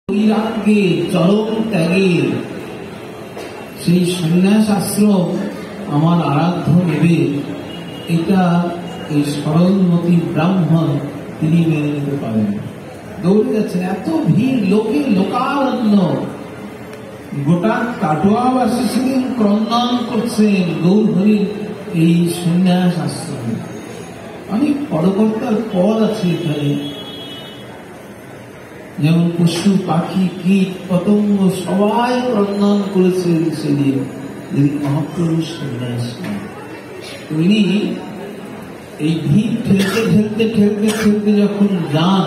বৈরাগ্যে চরম ত্যাগে সেই সন্ন্যাস আশ্রম আমার আরাধ্য নেবে, এটা এই সরলমতি ব্রাহ্মণ তিনি মেনে নিতে পারেন। দৌড়ে যাচ্ছেন, এত ভিড়, লোকে লোকারণ্য, গোটা কাটোয়াবাসী সেদিন ক্রন্দন করছেন গৌরহরির এই সন্ন্যাস আশ্রমে। অনেক পদকর্তার পদ আছে এখানে, যেমন পশু পাখি কীট পতঙ্গ সবাই ক্রন্দন করেছেন সেদিন মহাপ্রভুর সন্ন্যাস। তিনি এই ভিড় ঠেলতে ঠেলতে ঠেলতে ঠেলতে যখন যান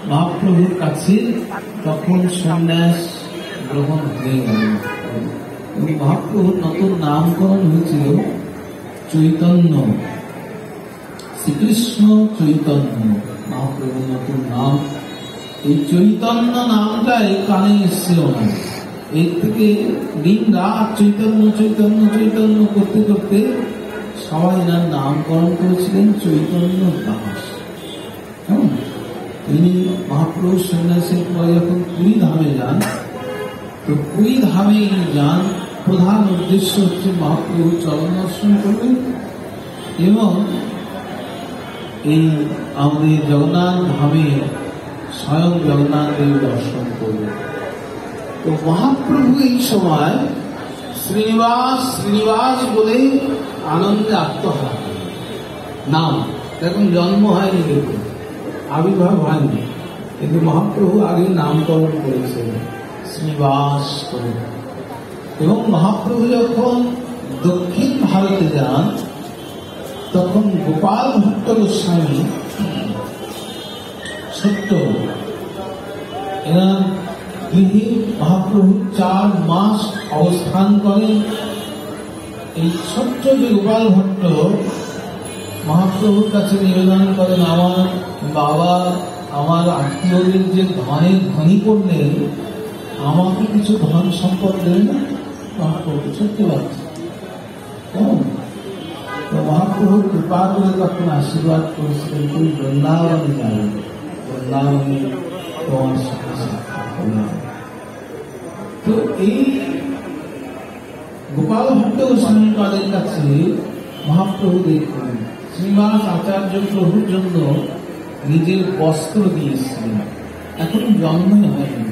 মহাপ্রভুর কাছে, তখন সন্ন্যাস গ্রহণ হয়ে গেল। মহাপ্রভুর নতুন নামকরণ হয়েছিল চৈতন্য, শ্রীকৃষ্ণ চৈতন্য মহাপ্রভুর নতুন নাম। এই চৈতন্য নামটাই কানে এসছিল না, এর থেকে দিন রাত চৈতন্য চৈতন্য চৈতন্য করতে করতে সবাই এনার নামকরণ করেছিলেন চৈতন্য দাস। তিনি মহাপ্রভু সন্ন্যাসের পরে যখন পুরী ধামে যান, তো পুরী ধামে যান প্রধান উদ্দেশ্য হচ্ছে মহাপ্রভু চরণ দর্শন করবেন এবং এই আমাদের জগন্নাথ ধামে স্বয়ং জগন্নাথ দেব দর্শন করবেন। তো মহাপ্রভু এই সময় শ্রীনিবাস শ্রীনিবাস বলে আনন্দে আত্মহারা নাম, এখন জন্ম হয়নি, দেখুন আবির্ভাব হয়নি, কিন্তু মহাপ্রভু আগে নামকরণ করেছেন শ্রীনিবাস করে। এবং মহাপ্রভু যখন দক্ষিণ ভারতে যান, তখন গোপাল ভট্ট গোস্বামী সত্য এনার গৃহে মহাপ্রভু 4 মাস অবস্থান করেন। এই ছোট্ট যে গোপাল ভট্ট মহাপ্রভুর কাছে নিবেদন করেন, আমার বাবা আমার আত্মীয়দের যে ধনের ধনী করলেন, আমাকে কিছু ধন সম্পদ দেবে না? মহাপ্রভু ছোট্ট বাচ্চা, তো মহাপ্রভু কৃপা করে তখন আশীর্বাদ করেছিলেন, তুই বৃন্দাবনে যাবে, বৃন্দাবনে তোমার সাথে সাক্ষাৎ করলাম। তো এই গোপাল ভট্ট গোস্বামী পাদের কাছে মহাপ্রভু দেখলেন শ্রীনিবাস আচার্য প্রভুর জন্য নিজের বস্ত্র দিয়েছিলেন, এখন জন্মই হয়নি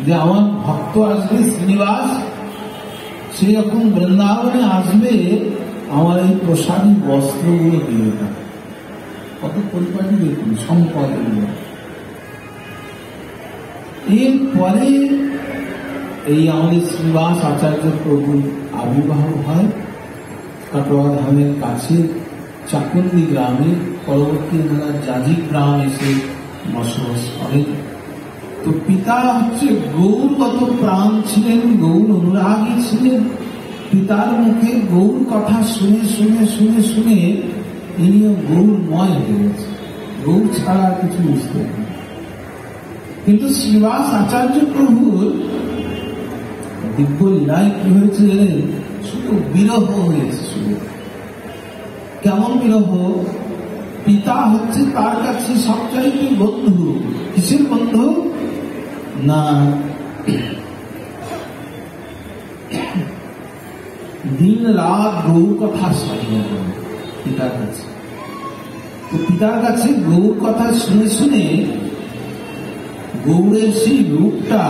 যে আমার ভক্ত আসবে শ্রীনিবাস, সে যখন বৃন্দাবনে আসবে আমার এই প্রসাদী বস্ত্রগুলো দিয়ে দেয়। কত পরিপাটি দেখুন সম্পদ। এরপরে এই আমাদের শ্রীনিবাস আচার্য প্রভুর আবির্ভাব হয় কাটোয়া ধামের কাছে চাকুন্দি গ্রামে, পরবর্তী ওনারা জাজি গ্রাম এসে বসবাস করেন। তো পিতা হচ্ছে গৌরগত প্রাণ ছিলেন, গৌর অনুরাগী ছিলেন। পিতার মুখে গৌর কথা শুনে শুনে শুনে শুনে ইনিও গৌরময় হয়ে গেছে, গৌর ছাড়া কিছু বুঝতে পারেন। কিন্তু শ্রীনিবাস আচার্য প্রভুর দিব্য লীলায় কি হয়েছে জানেন? শুধু বিরহ হয়েছে। শুধু কেমন বিরহ? পিতা হচ্ছে তার কাছে সবচাইতে বন্ধু। কিসের বন্ধু? না দিন রাত গৌর কথা শুনে পিতার কাছে। তো পিতার কাছে গৌর কথা শুনে শুনে গৌরের সেই রূপটা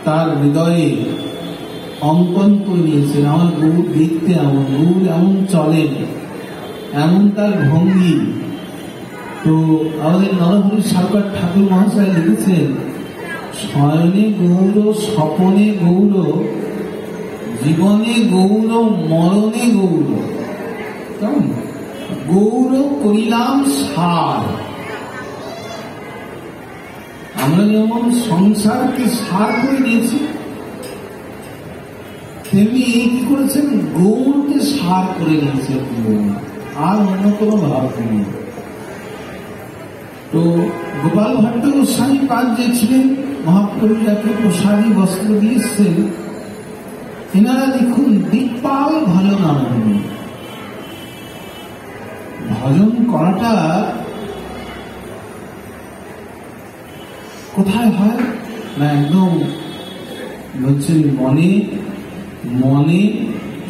তার হৃদয়ে অঙ্কন করে নিয়েছেন। আমার গৌর দেখতে এমন, গৌর এমন চলে, এমন তার ভঙ্গি। তো আমাদের নরহরি সরকার ঠাকুর মহাশয় লিখেছেন, শয়নে গৌর স্বপনে গৌর, জীবনে গৌর মরণে গৌর। গৌর করিলাম সার। আমরা যেমন সংসারকে সার করে দিয়েছি, তেমনি কি করেছেন? গৌরকে সার করে নিয়েছেন, আর অন্য কোনো ভাব নেই। তো গোপাল ভট্ট গোস্বামী পাদ যে ছিলেন, মহাপ্রভু যাকে প্রসাদী বস্ত্র দিয়েছেন, এনারা দেখুন দিকপাল ভজন আনন্দ। ভজন করাটা কোথায় হয় না একদম হচ্ছে মনে মনে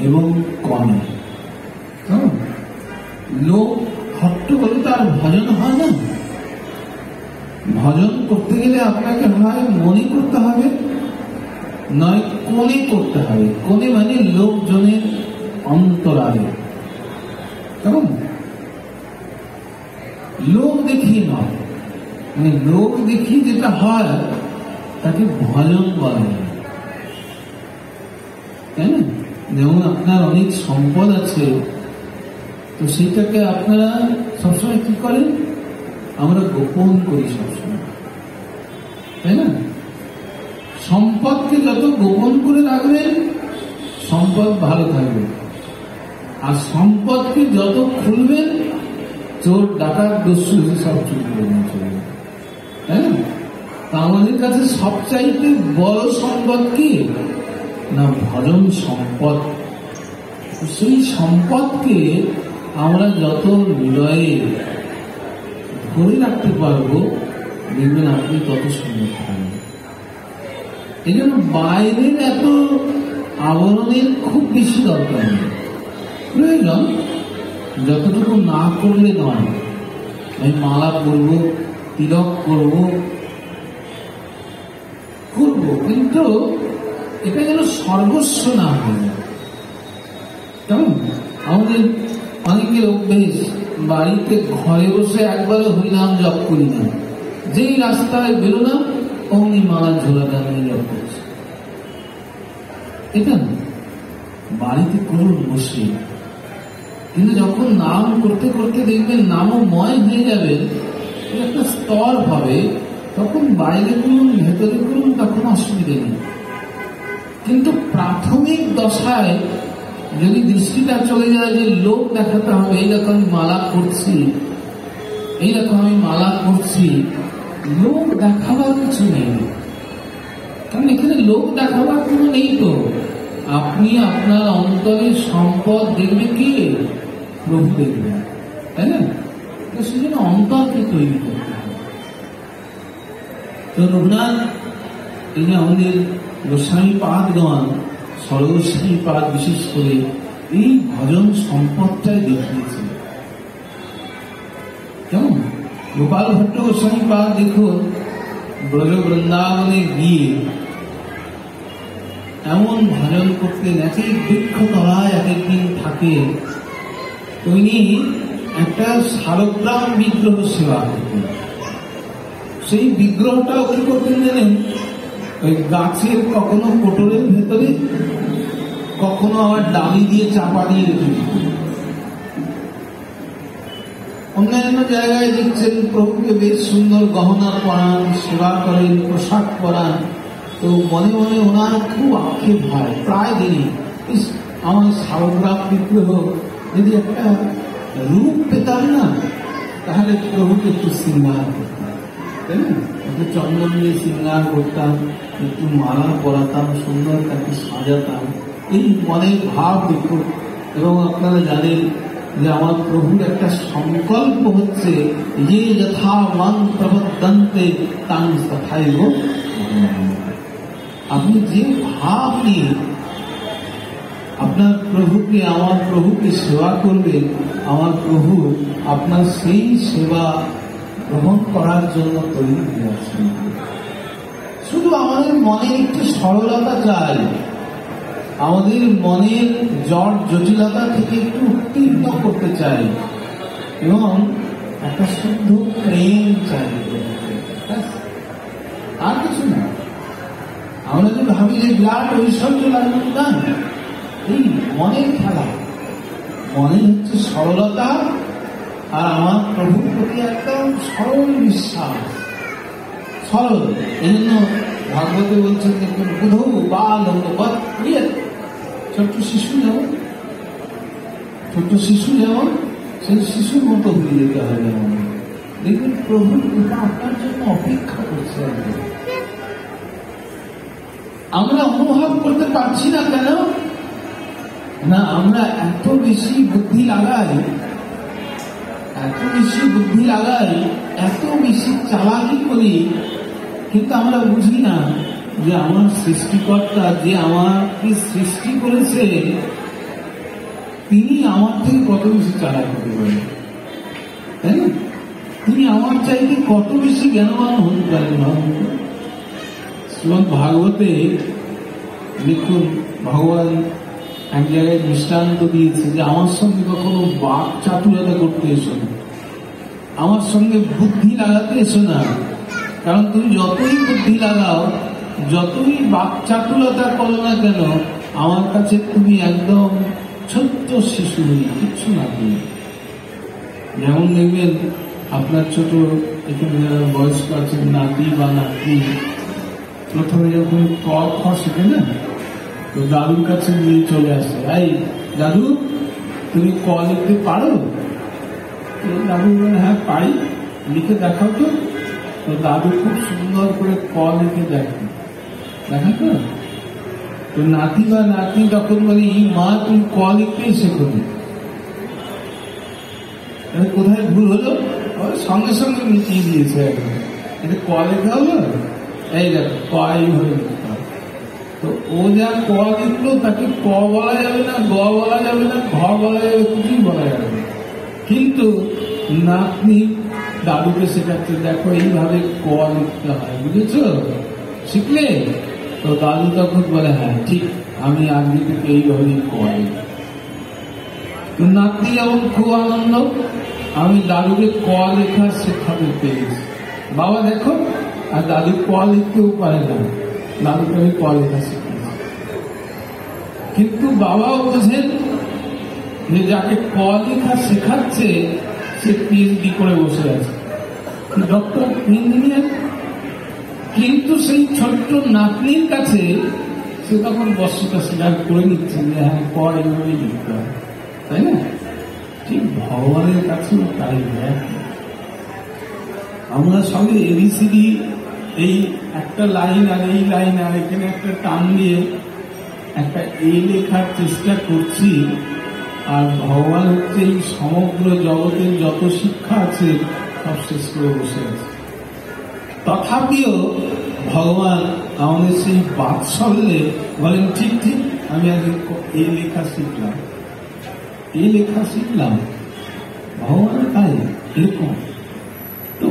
এবং কনে। লোক হট্টগোল তার ভজন হয় না। ভজন করতে গেলে আপনাকে হয় মনে করতে হবে, নয় কোণে করতে হবে। কোণে মানে লোকজনের অন্তরালে, কেমন লোক দেখিয়ে নয়। মানে লোক দেখিয়ে যেটা হয় তাকে ভজন বলে, তাই না? যেমন আপনার অনেক সম্পদ আছে, তো সেটাকে আপনারা সবসময় কি করেন? আমরা গোপন করি সবসময়, তাই না? সম্পদকে যত গোপন করে রাখবেন সম্পদ ভালো থাকবে, আর সম্পদকে যত খুলবেন চোর ডাকাত দস্যু সব চুরি করে নিয়ে চলে যাবে, তাই না? তা আমাদের কাছে সবচাইতে বড় সম্পদ কি না? ভজন সম্পদ। সেই সম্পদকে আমরা যত হৃদয়ে ধরে রাখতে পারবো, দেখবেন আপনি তত সুন্দর থাকবেন। এই জন্য বাইরের এত আবরণের খুব বেশি দরকার নেই। প্রয়োজন যতটুকু না করলে নয়। আমি মালা করব, তিলক করব, কিন্তু এটা যেন সর্বস্ব না হয়ে যায়। কেমন আমাদের অনেকের অভ্যেস, বাড়িতে ঘরে বসে একবারও হরিনাম জপ করি না, যেই রাস্তায় বেরোলাম অমনি মালা ঝোলা দাঁড়িয়ে জপ করছে। এটা বাড়িতে করুন বসে, কিন্তু যখন নাম করতে করতে দেখবেন নামও ময় হয়ে যাবে, একটা স্তর হবে, তখন বাইরে করুন ভেতরে করুন, তখন অসুবিধে নেই। কিন্তু প্রাথমিক দশায় যদি দৃষ্টিটা চলে যায় যে লোক দেখাতে হবে, এই দেখো আমি মালা করছি, এই দেখো আমি মালা করছি, লোক দেখাবার কিছু নেই। কারণ এখানে লোক দেখাবার কোনো নেই। তো আপনি আপনার অন্তরের সম্পদ দেখবে কি? প্রভু দেখবেন, তাই না? তো সেজন্য অন্তরকে তৈরি করতে হবে। তো রঘুনাথ এই যে আমাদের গোস্বামী পাদগণ, সরস্বতী পাদ বিশেষ করে এই ভজন সম্পদটাই দেখিয়েছে। কেমন গোপাল ভট্ট গোস্বামী পাদ দেখুন, ব্রজ বৃন্দাবনে গিয়ে এমন ভজন করতেন, এক এক বৃক্ষ তলায় এক একদিন থাকে। উনি একটা শালগ্রাম বিগ্রহ সেবা করতেন। সেই বিগ্রহটাও কি করতেন জানেন? ওই গাছের কখনো কোটরের ভেতরে, কখনো আবার ডালি দিয়ে চাপা দিয়ে রেখে দিতেন। অন্যান্য জায়গায় দেখছেন প্রভুকে বেশ সুন্দর গহনা পরান, সেবা করেন, পোশাক পরান, তো মনে মনে ওনার খুব আক্ষেপ হয় প্রায় দিনই, আমার শালগ্রাম বিগ্রহ যদি একটা রূপ পেতাম না, তাহলে প্রভুকে একটু শৃঙ্গার করতাম, তাই না? একটু চন্দন দিয়ে শৃঙ্গার করতাম, একটু মালা পরাতাম, সুন্দর তাকে সাজাতাম। এই মনের ভাব দেখুন। এবং আপনারা জানেন যে আমার প্রভুর একটা সংকল্প হচ্ছে, যে যথা মন প্রবর্তন্তে তাং তথাইব। আপনি যে ভাব নিয়ে আপনার প্রভুকে, আমার প্রভুকে সেবা করবেন, আমার প্রভু আপনার সেই সেবা গ্রহণ করার জন্য তৈরি হয়ে আছেন। শুধু আমাদের মনে একটু সরলতা চাই, আমাদের মনের জট জটিলতা থেকে একটু উত্তীর্ণ করতে চাই, এবং একটা শুদ্ধ প্রেম চাই, আর কিছু না। আমরা যে ভাবি যে বিরাট ঐশ্বর্য লাগবে, না, এই মনের খেলা। মনে হচ্ছে সরলতা, আর আমার প্রভুর প্রতি একদম সরল বিশ্বাস, সরল। এই জন্য ভাগবতে বলছেন যে বুধ বাল ছোট্ট শিশু যেমন, সেই শিশুর মতো হয়ে যেতে হবে। দেখুন প্রভুর কৃপা আপনার জন্য অপেক্ষা করছে। আমরা অনুভব করতে পারছি না কেন? না, আমরা এত বেশি বুদ্ধি লাগাই, এত বেশি চালাকি করি, কিন্তু আমরা বুঝি না যে আমার সৃষ্টিকর্তা যে আমাকে সৃষ্টি করেছে তিনি আমার থেকে কত বেশি চালাক হতে পারেন, তাই না? তিনি আমার চাইতে কত বেশি জ্ঞানবান হতে পারেন। শ্রীমদ্ ভাগবতে দেখুন, ভগবান এক জায়গায় দৃষ্টান্ত দিয়েছে যে আমার সঙ্গে কখনো বাক চাতুরতা করতে এসো না, আমার সঙ্গে বুদ্ধি লাগাতে এসো না। কারণ তুমি যতই বুদ্ধি লাগাও, যতই বাক চাতুরতা করো না কেন, আমার কাছে তুমি একদম ছোট্ট শিশু হয়ে কিচ্ছু না তুমি। যেমন দেখবেন আপনার ছোট এখানে যারা বয়স্ক আছেন, নাতি বা নাতি প্রথমে যখন ক খ শিখে না, তো দাদুর কাছে নিয়ে চলে আসে, এই দাদু তুমি ক লিখতে পারো? দাদু বলে হ্যাঁ পারি, লিখে দেখাও তো। তো দাদু খুব সুন্দর করে ক লিখে দেখাতো। তো নাতি বা নাতনি তখন বলে এই মা তুমি ক লিখতেই শেখো, কোথায় ভুল হলো? সঙ্গে সঙ্গে মিটিয়ে দিয়েছে, এটা ক লেখা হলো, এই দেখো ক এইভাবে লিখতে হবে। তো ও যা ক লিখলো তাকে ক বলা যাবে না, গ বলা যাবে না, ঘ বলা যাবে, কিছুই বলা যাবে না। কিন্তু নাতনি দাদুকে শেখাচ্ছে, দেখো এইভাবে ক লিখতে হয়, বুঝেছ? শিখলে? তো দাদু তখন বলে হ্যাঁ ঠিক, আমি আজকে থেকে এইভাবেই ক লিখব। নাতনি যেমন খুব আনন্দ, আমি দাদুকে ক লেখা শেখাতে পেরেছি। বাবা দেখো, আর দাদু ক লিখতেও পারে না, দাদুকে আমি ক লেখা শিখেছি। কিন্তু বাবাও বোঝেন যে যাকে ক লেখা শেখাচ্ছে সে পিএইচডি করে বসে আছে, ডক্টর, ইঞ্জিনিয়ার। কিন্তু সেই ছোট্ট নাতনির কাছে সে তখন বস্তুটা স্বীকার করে নিচ্ছে যে হ্যাঁ ক এইভাবেই লিখতে হয়, তাই না? ঠিক ভগবানের কাছেও তাই। আমরা সঙ্গে এবিসিডি এই একটা লাইন আর এই লাইন আর এখানে একটা টান দিয়ে একটা এ লেখার চেষ্টা করছি, আর ভগবান হচ্ছে এই সমগ্র জগতের যত শিক্ষা আছে সব শেষ করে বসে আছে। তথাপিও ভগবান আমাদের সেই বাৎসল্যে বলেন ঠিক ঠিক, আমি আগে এই লেখা শিখলাম, এই লেখা শিখলাম। ভগবানের তাই এরকম। তো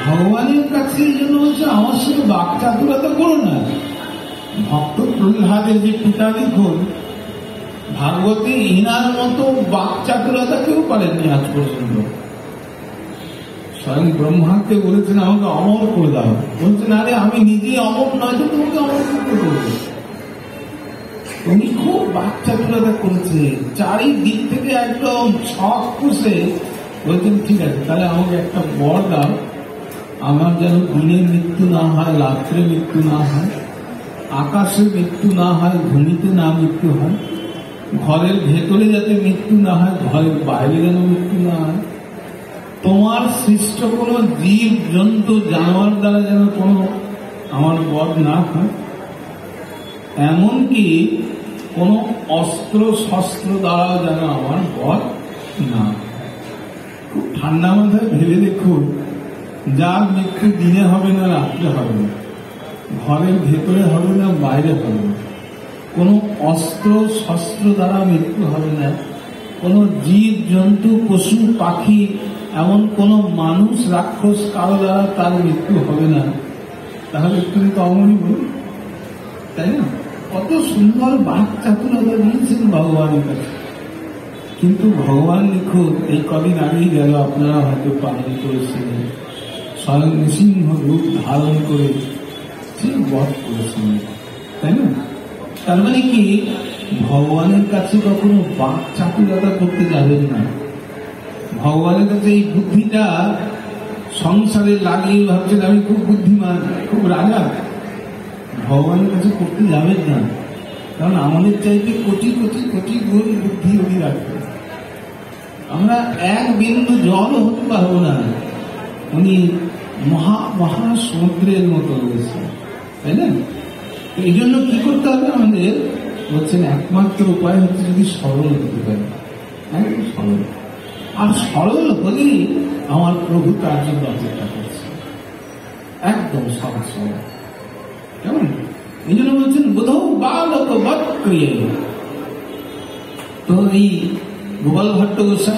ভগবানের কাছে এই জন্য হচ্ছে আমার সঙ্গে বাক চাতুরতা করো না। ভক্ত প্রহ্লাদের যে পিতা দেখুন, ভাগবতে ইনার মতো বাক চাতুরতা কেউ পারেননি আজ পর্যন্ত। স্বয়ং ব্রহ্মাকে বলেছেন আমাকে অমর করে দাও, বলছেন আরে আমি নিজে অমর নয় তো তোমাকে অমর করতে বলবো। উনি খুব বাক চাতুরতা করেছে, চারিদিক থেকে একদম ছক কষে বলছেন ঠিক আছে তাহলে আমাকে একটা বর দাও, আমার যেন দিনে মৃত্যু না হয়, রাত্রে মৃত্যু না হয়, আকাশে মৃত্যু না হয়, ভূমিতে না মৃত্যু হয়, ঘরের ভেতরে যাতে মৃত্যু না হয়, ঘরের বাইরে যেন মৃত্যু না হয়, তোমার সৃষ্ট কোন জীব জন্তু জানোয়ার দ্বারা যেন কোনো আমার বধ না হয়, এমনকি কোন অস্ত্র শস্ত্র দ্বারা যেন আমার বধ না। খুব ঠান্ডা মাথায় ভেবে দেখুন, যার মৃত্যু দিনে হবে না, রাত্রে হবে না, ঘরের ভেতরে হবে না, বাইরে হবে না, কোন অস্ত্র শস্ত্র দ্বারা মৃত্যু হবে না, কোন জীব জন্তু পশু পাখি এমন কোন মানুষ রাক্ষস কারো দ্বারা তার মৃত্যু হবে না, তাহলে তুমি তো অমরই বলুন, তাই না? কত সুন্দর বাক চাতুরতা দিয়েছেন ভগবানের কাছে। কিন্তু ভগবান লিখুন, এই কদিন আগেই গেল, আপনারা হয়তো পালন করেছিলেন, স্বয়ং নৃসিংহ রূপ ধারণ করে সে বধ করেছিলেন, তাই না? তার মানে কি, ভগবানের কাছে কখনো বাক চাতুরতা করতে যাবেন না। ভগবানের কাছে এই বুদ্ধিটা সংসারে লাগিয়ে ভাবছেন আমি খুব বুদ্ধিমান, খুব রাজা, ভগবানের কাছে করতে যাবেন না। কারণ আমাদের চাইতে কোটি কোটি কোটি গুণ বুদ্ধি উনি রাখবেন, আমরা এক বিন্দু জলও হতে পারবো না, উনি মহা মহা সমুদ্রের মতো রয়েছে, তাই না? এই জন্য কি করতে হবে আমাদের, বলছেন একমাত্র উপায় হচ্ছে যদি সরল হতে পারে, একদম সরল। আর সরল হলেই আমার প্রভু তার জন্য অপেক্ষা করছে। একদম সহজ সরল, কেমন? এই জন্য বলছেন বোধ বালক বৎ ক্রিয়ে। তো এই গোপাল ভট্ট গোস্বামী